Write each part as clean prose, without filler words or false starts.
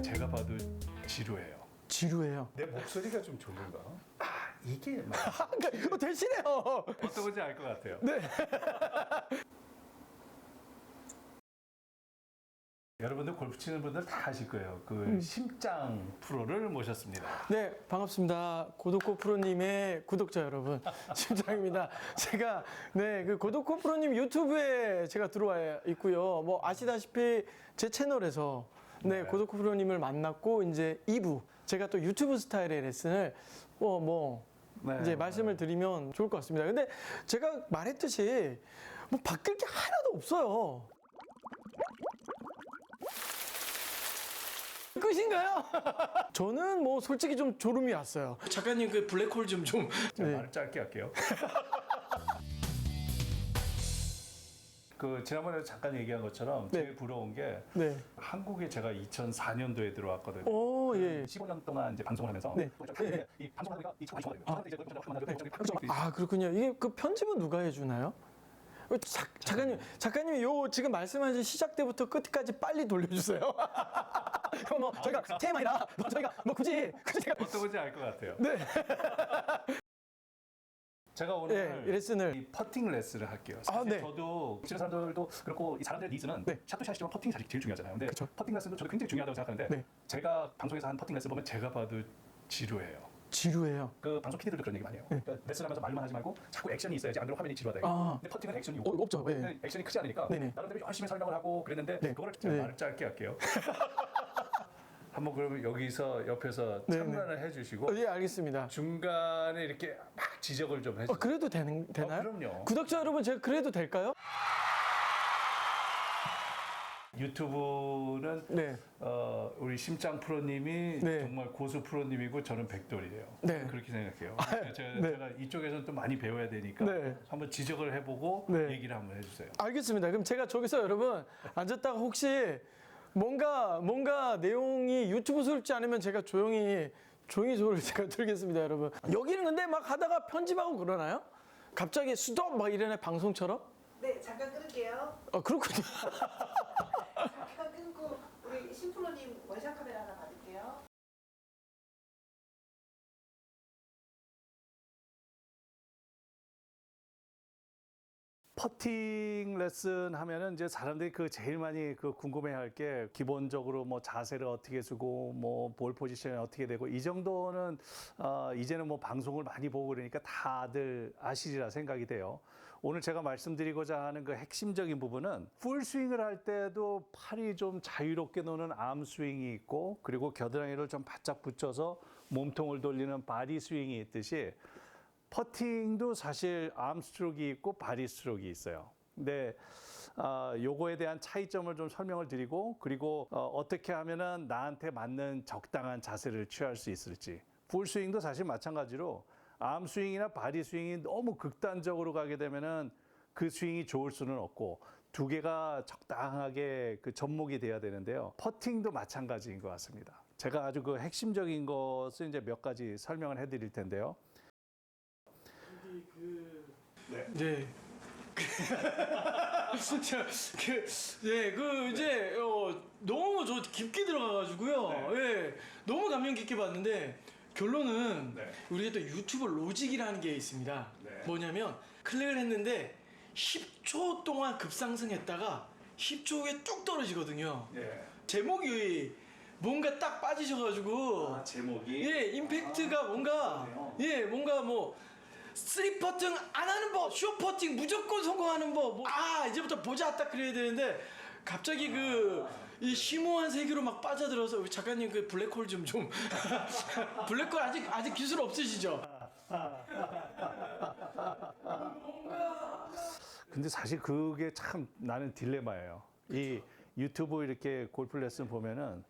제가 봐도 지루해요. 지루해요. 내 목소리가 좀 좋은가? 이게 막 그러니까 대신해요. 어떤 건지 알 것 같아요. 네. 여러분들 골프 치는 분들 다 아실 거예요. 그 심장 프로를 모셨습니다. 네, 반갑습니다. 고독고 프로님의 구독자 여러분, 심장입니다. 제가, 네, 그 고독고 프로님 유튜브에 제가 들어와 있고요. 뭐, 아시다시피 제 채널에서, 네, 고독고 프로님을 만났고, 이제 2부, 제가 또 유튜브 스타일의 레슨을, 네, 이제 말씀을 드리면 좋을 것 같습니다. 근데 제가 말했듯이, 뭐, 바뀔 게 하나도 없어요. 끝인가요? 저는 뭐 솔직히 좀 졸음이 왔어요. 작가님 그 블랙홀 좀 제가 네. 말을 짧게 할게요. 그 지난번에 잠깐 얘기한 것처럼 네. 제일 부러운 게 네. 한국에 제가 2004년도에 들어왔거든요. 오, 예. 15년 동안 이제 방송을 하면서 네. 이 방송하니까 이 친구가 아, 그렇군요. 이게 그 편집은 누가 해주나요? 작가님이 요 지금 말씀하신 시작 때부터 끝까지 빨리 돌려주세요. 그럼 뭐 저희가 TMI라 뭐 저희가 뭐 굳이 제가 어떤 건지 알 것 같아요. 네. 제가 오늘 예, 레슨을. 이 퍼팅 레슨을 할게요. 사실 아, 네. 저도 치는 사람들도 그렇고 이 사람들의 니즈는 네. 샷도 샷이지만 퍼팅이 사실 제일 중요하잖아요. 근데 그쵸. 퍼팅 레슨도 저도 굉장히 중요하다고 생각하는데 네. 제가 방송에서 한 퍼팅 레슨 보면 제가 봐도 지루해요. 지루해요. 그 방송 PD들도 그런 얘기 많이 해요. 그러니까 레슨하면서 말만 하지 말고 자꾸 액션이 있어야지 안 그러면 화면이 지루하다. 아. 근데 퍼팅은 액션이 없죠. 예. 근데 액션이 크지 않으니까 네네. 나름대로 열심히 설명을 하고 그랬는데 네. 그거를 제가 네. 말을 짧게 할게요. 한번 그러면 여기서 옆에서 네, 참관을 해주시고 예, 알겠습니다. 중간에 이렇게 막 지적을 좀 해주세요. 그래도 되나요? 그럼요. 구독자 여러분, 제가 그래도 될까요? 유튜브는 네. 우리 심장 프로님이 네. 정말 고수 프로님이고 저는 백돌이에요. 네. 그렇게 생각해요. 제가, 네. 제가 이쪽에서는 또 많이 배워야 되니까 네. 한번 지적을 해보고 네. 얘기를 한번 해주세요. 알겠습니다. 그럼 제가 저기서 여러분 앉았다가 혹시 뭔가 내용이 유튜브스럽지 않으면 제가 조용히 소리를 제가 들겠습니다, 여러분. 여기는 근데 막 하다가 편집하고 그러나요? 갑자기 수도 막 이러네, 방송처럼? 네, 잠깐 끊을게요. 그렇군요. 잠깐 끊고 우리 신프로님 원샷 카메라 하나 받을게요. 퍼팅 레슨 하면은 이제 사람들이 그 제일 많이 그 궁금해할 게 기본적으로 뭐 자세를 어떻게 쓰고 뭐 볼 포지션이 어떻게 되고 이 정도는 이제는 뭐 방송을 많이 보고 그러니까 다들 아시리라 생각이 돼요. 오늘 제가 말씀드리고자 하는 그 핵심적인 부분은 풀 스윙을 할 때도 팔이 좀 자유롭게 노는 암 스윙이 있고 그리고 겨드랑이를 좀 바짝 붙여서 몸통을 돌리는 바디 스윙이 있듯이 퍼팅도 사실 암 스트로크가 있고 바디 스트로크가 있어요. 근데 요거에 대한 차이점을 좀 설명을 드리고 그리고 어떻게 하면은 나한테 맞는 적당한 자세를 취할 수 있을지. 풀 스윙도 사실 마찬가지로 암 스윙이나 바디 스윙이 너무 극단적으로 가게 되면은 그 스윙이 좋을 수는 없고 두 개가 적당하게 그 접목이 돼야 되는데요. 퍼팅도 마찬가지인 것 같습니다. 제가 아주 그 핵심적인 것을 이제 몇 가지 설명을 해드릴 텐데요. 네. 이제 너무 저 깊게 들어가가지고요. 네. 예, 너무 감명 깊게 봤는데 결론은 네. 우리가 또 유튜브 로직이라는 게 있습니다. 네. 뭐냐면 클릭을 했는데 10초 동안 급상승했다가 10초 후에 뚝 떨어지거든요. 예. 제목이 뭔가 딱 빠지셔가지고 제목이 예, 임팩트가 뭔가 그러네요. 예, 뭔가 뭐 쓰리 퍼팅 안 하는 법, 쇼 퍼팅 무조건 성공하는 법. 이제부터 보자 딱 그래야 되는데 갑자기 이 심오한 세계로 막 빠져들어서 우리 작가님 그 블랙홀 좀 블랙홀 아직 기술 없으시죠? 근데 사실 그게 참 나는 딜레마예요. 이 유튜브 이렇게 골프 레슨 보면은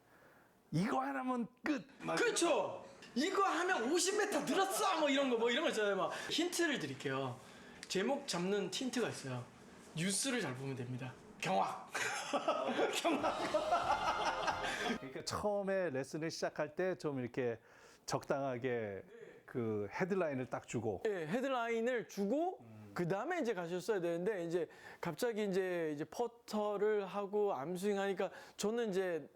이거 하나면 끝. 그렇죠. 이거 하면 50m 늘었어 뭐 이런 거 있잖아요. 막 힌트를 드릴게요. 제목 잡는 힌트가 있어요. 뉴스를 잘 보면 됩니다. 경악. 그러니까 처음에 레슨을 시작할 때 좀 이렇게 적당하게 그 헤드라인을 딱 주고 예, 헤드라인을 주고 그 다음에 이제 가셨어야 되는데 이제 갑자기 이제 퍼터를 하고 암스윙 하니까 저는 이제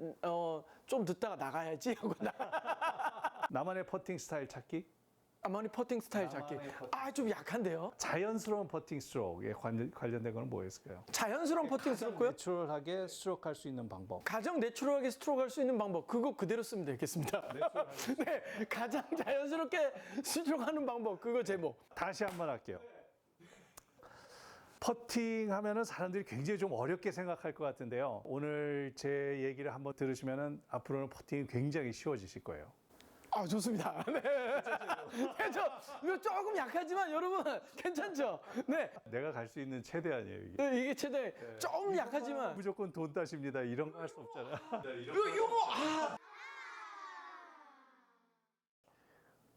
좀 듣다가 나가야지 하고 나만의 퍼팅 스타일 찾기? 나만의 퍼팅 스타일 찾기. 나만의 퍼팅. 아, 좀 약한데요. 자연스러운 퍼팅 스트로크에 관련된 거는 뭐였을까요? 자연스러운 퍼팅 스트로크요? 내추럴하게 스트로크 할 수 있는 방법. 가장 내추럴하게 스트로크 할 수 있는 방법 그거 그대로 쓰면 되겠습니다. 네, 가장 자연스럽게 스트로크 하는 방법 그거 제목. 다시 한번 할게요. 퍼팅 하면은 사람들이 굉장히 좀 어렵게 생각할 것 같은데요. 오늘 제 얘기를 한번 들으시면은 앞으로는 퍼팅이 굉장히 쉬워지실 거예요. 아, 좋습니다. 네. 네, 이거 조금 약하지만 여러분 괜찮죠? 네. 내가 갈 수 있는 최대한이에요, 이게. 네, 이게 최대 좀 약하지만 무조건 돈 따십니다. 이런 거 할 수 없잖아. 이거 뭐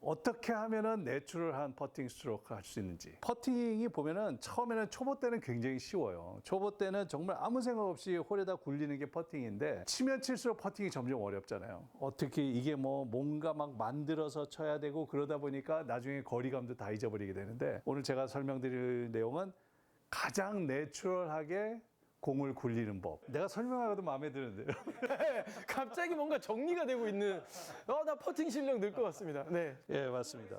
어떻게 하면은 내추럴한 퍼팅 스트로크 할 수 있는지. 퍼팅이 보면은 처음에는 초보 때는 굉장히 쉬워요. 초보 때는 정말 아무 생각 없이 홀에다 굴리는 게 퍼팅인데 치면 칠수록 퍼팅이 점점 어렵잖아요. 어떻게 이게 뭐 뭔가 막 만들어서 쳐야 되고 그러다 보니까 나중에 거리감도 다 잊어버리게 되는데 오늘 제가 설명드릴 내용은 가장 내추럴하게 공을 굴리는 법. 내가 설명하고도 마음에 드는데요. 갑자기 뭔가 정리가 되고 있는 나 퍼팅 실력 늘 것 같습니다. 네. 예, 맞습니다.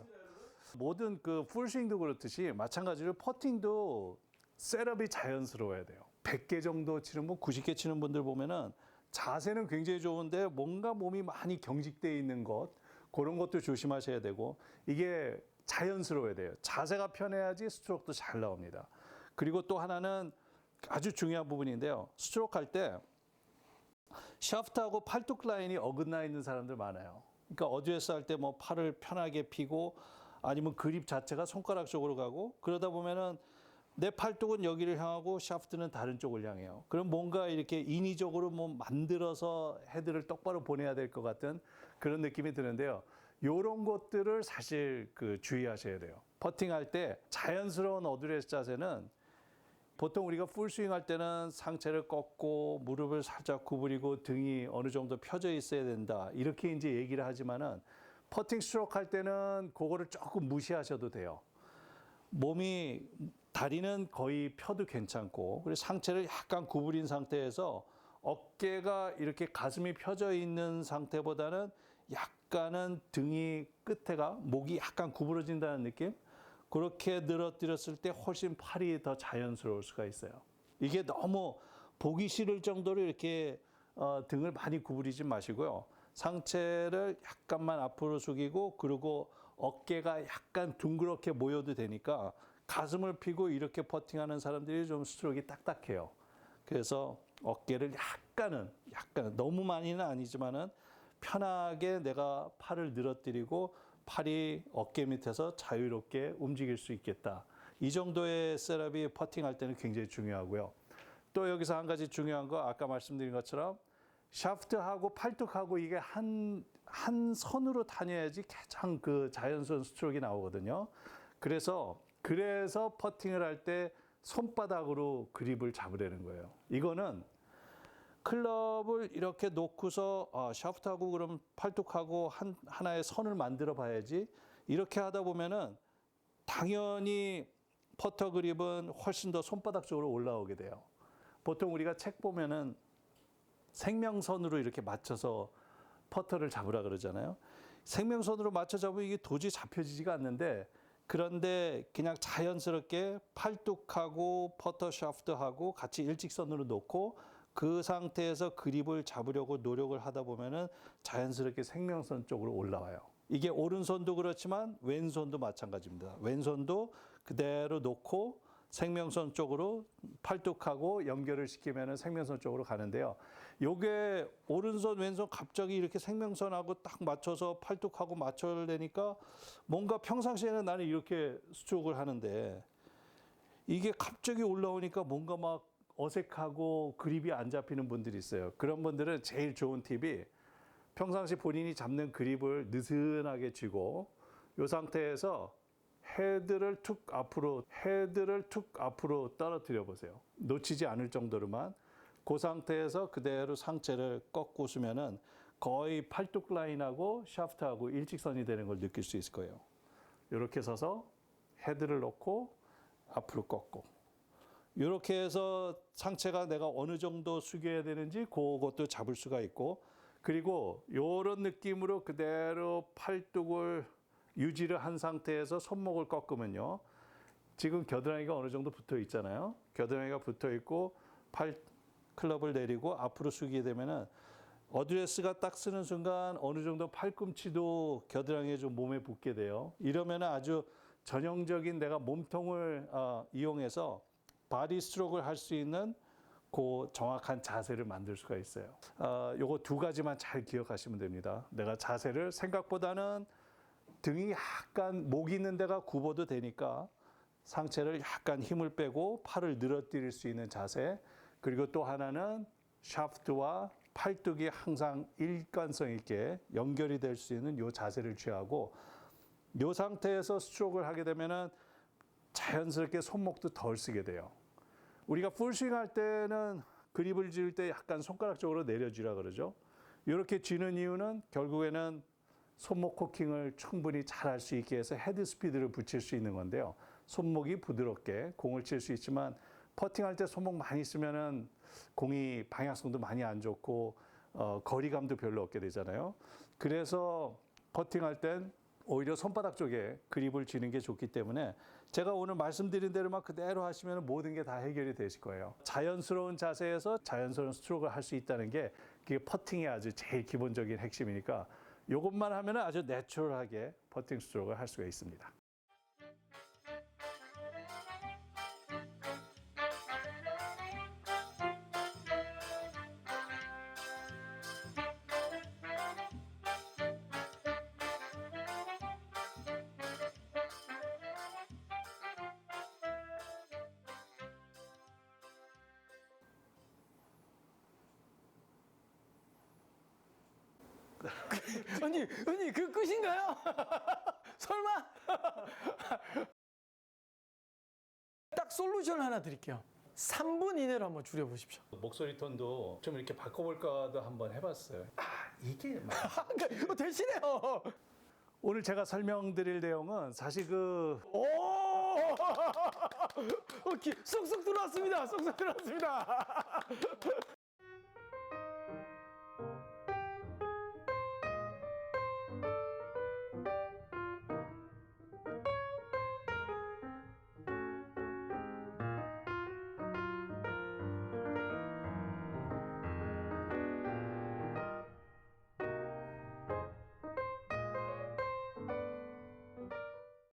모든 그 풀스윙도 그렇듯이 마찬가지로 퍼팅도 셋업이 자연스러워야 돼요. 100개 정도 치는 분, 90개 치는 분들 보면은 자세는 굉장히 좋은데 뭔가 몸이 많이 경직되어 있는 것, 그런 것도 조심하셔야 되고 이게 자연스러워야 돼요. 자세가 편해야지 스트로크도 잘 나옵니다. 그리고 또 하나는 아주 중요한 부분인데요. 스트로크 할 때 샤프트하고 팔뚝 라인이 어긋나 있는 사람들 많아요. 그러니까 어드레스 할 때 뭐 팔을 편하게 펴고 아니면 그립 자체가 손가락 쪽으로 가고 그러다 보면은 내 팔뚝은 여기를 향하고 샤프트는 다른 쪽을 향해요. 그럼 뭔가 이렇게 인위적으로 뭐 만들어서 헤드를 똑바로 보내야 될 것 같은 그런 느낌이 드는데요. 요런 것들을 사실 그 주의하셔야 돼요. 퍼팅할 때 자연스러운 어드레스 자세는 보통 우리가 풀스윙 할 때는 상체를 꺾고 무릎을 살짝 구부리고 등이 어느 정도 펴져 있어야 된다. 이렇게 이제 얘기를 하지만은 퍼팅 스트로크 할 때는 그거를 조금 무시하셔도 돼요. 몸이 다리는 거의 펴도 괜찮고 그리고 상체를 약간 구부린 상태에서 어깨가 이렇게 가슴이 펴져 있는 상태보다는 약간은 등이 끝에가 목이 약간 구부러진다는 느낌? 그렇게 늘어뜨렸을 때 훨씬 팔이 더 자연스러울 수가 있어요. 이게 너무 보기 싫을 정도로 이렇게 등을 많이 구부리지 마시고요. 상체를 약간만 앞으로 숙이고 그리고 어깨가 약간 둥그렇게 모여도 되니까 가슴을 펴고 이렇게 퍼팅하는 사람들이 좀 스트로크가 딱딱해요. 그래서 어깨를 약간 너무 많이는 아니지만은 편하게 내가 팔을 늘어뜨리고 팔이 어깨 밑에서 자유롭게 움직일 수 있겠다. 이 정도의 셋업이 퍼팅할 때는 굉장히 중요하고요. 또 여기서 한 가지 중요한 거 아까 말씀드린 것처럼 샤프트하고 팔뚝하고 이게 한 선으로 다녀야지 가장 그 자연스러운 스트로크가 나오거든요. 그래서 퍼팅을 할 때 손바닥으로 그립을 잡으려는 거예요. 이거는 클럽을 이렇게 놓고서 샤프트하고 그럼 팔뚝하고 하나의 선을 만들어 봐야지 이렇게 하다 보면은 당연히 퍼터 그립은 훨씬 더 손바닥 쪽으로 올라오게 돼요. 보통 우리가 책 보면은 생명선으로 이렇게 맞춰서 퍼터를 잡으라 그러잖아요. 생명선으로 맞춰 잡으면 이게 도저히 잡혀지지가 않는데 그런데 그냥 자연스럽게 팔뚝하고 퍼터 샤프트하고 같이 일직선으로 놓고 그 상태에서 그립을 잡으려고 노력을 하다 보면은 자연스럽게 생명선 쪽으로 올라와요. 이게 오른손도 그렇지만 왼손도 마찬가지입니다. 왼손도 그대로 놓고 생명선 쪽으로 팔뚝하고 연결을 시키면은 생명선 쪽으로 가는데요. 요게 오른손 왼손 갑자기 이렇게 생명선하고 딱 맞춰서 팔뚝하고 맞춰내니까 뭔가 평상시에는 나는 이렇게 스트로크를 하는데 이게 갑자기 올라오니까 뭔가 막 어색하고 그립이 안 잡히는 분들이 있어요. 그런 분들은 제일 좋은 팁이 평상시 본인이 잡는 그립을 느슨하게 쥐고 이 상태에서 헤드를 툭 앞으로 떨어뜨려 보세요. 놓치지 않을 정도로만 그 상태에서 그대로 상체를 꺾고 쓰면은 거의 팔뚝 라인하고 샤프트하고 일직선이 되는 걸 느낄 수 있을 거예요. 이렇게 서서 헤드를 놓고 앞으로 꺾고 이렇게 해서 상체가 내가 어느 정도 숙여야 되는지 그것도 잡을 수가 있고 그리고 이런 느낌으로 그대로 팔뚝을 유지를 한 상태에서 손목을 꺾으면요. 지금 겨드랑이가 어느 정도 붙어 있잖아요. 겨드랑이가 붙어 있고 팔 클럽을 내리고 앞으로 숙이게 되면은 어드레스가 딱 쓰는 순간 어느 정도 팔꿈치도 겨드랑이에 좀 몸에 붙게 돼요. 이러면은 아주 전형적인 내가 몸통을 이용해서 바디 스트로크를 할 수 있는 그 정확한 자세를 만들 수가 있어요. 요거 두 가지만 잘 기억하시면 됩니다. 내가 자세를 생각보다는 등이 약간 목 있는 데가 굽어도 되니까 상체를 약간 힘을 빼고 팔을 늘어뜨릴 수 있는 자세. 그리고 또 하나는 샤프트와 팔뚝이 항상 일관성 있게 연결이 될 수 있는 요 자세를 취하고 요 상태에서 스트로크를 하게 되면은 자연스럽게 손목도 덜 쓰게 돼요. 우리가 풀스윙 할 때는 그립을 쥘 때 약간 손가락 쪽으로 내려주라 그러죠. 이렇게 쥐는 이유는 결국에는 손목 코킹을 충분히 잘 할 수 있게 해서 헤드 스피드를 붙일 수 있는 건데요. 손목이 부드럽게 공을 칠 수 있지만 퍼팅할 때 손목 많이 쓰면은 공이 방향성도 많이 안 좋고 거리감도 별로 없게 되잖아요. 그래서 퍼팅할 땐 오히려 손바닥 쪽에 그립을 쥐는 게 좋기 때문에 제가 오늘 말씀드린 대로만 그대로 하시면 모든 게 다 해결이 되실 거예요. 자연스러운 자세에서 자연스러운 스트로크를 할 수 있다는 게 그게 퍼팅의 아주 제일 기본적인 핵심이니까 이것만 하면 아주 내추럴하게 퍼팅 스트로크를 할 수가 있습니다. 언니 그 끝인가요? 설마? 딱 솔루션 하나 드릴게요. 3분 이내로 한번 줄여보십시오. 목소리 톤도 좀 이렇게 바꿔볼까도 한번 해봤어요. 이게 대신해요. 오늘 제가 설명드릴 내용은 사실 오! 쏙쏙 들어왔습니다. 쏙쏙 들어왔습니다.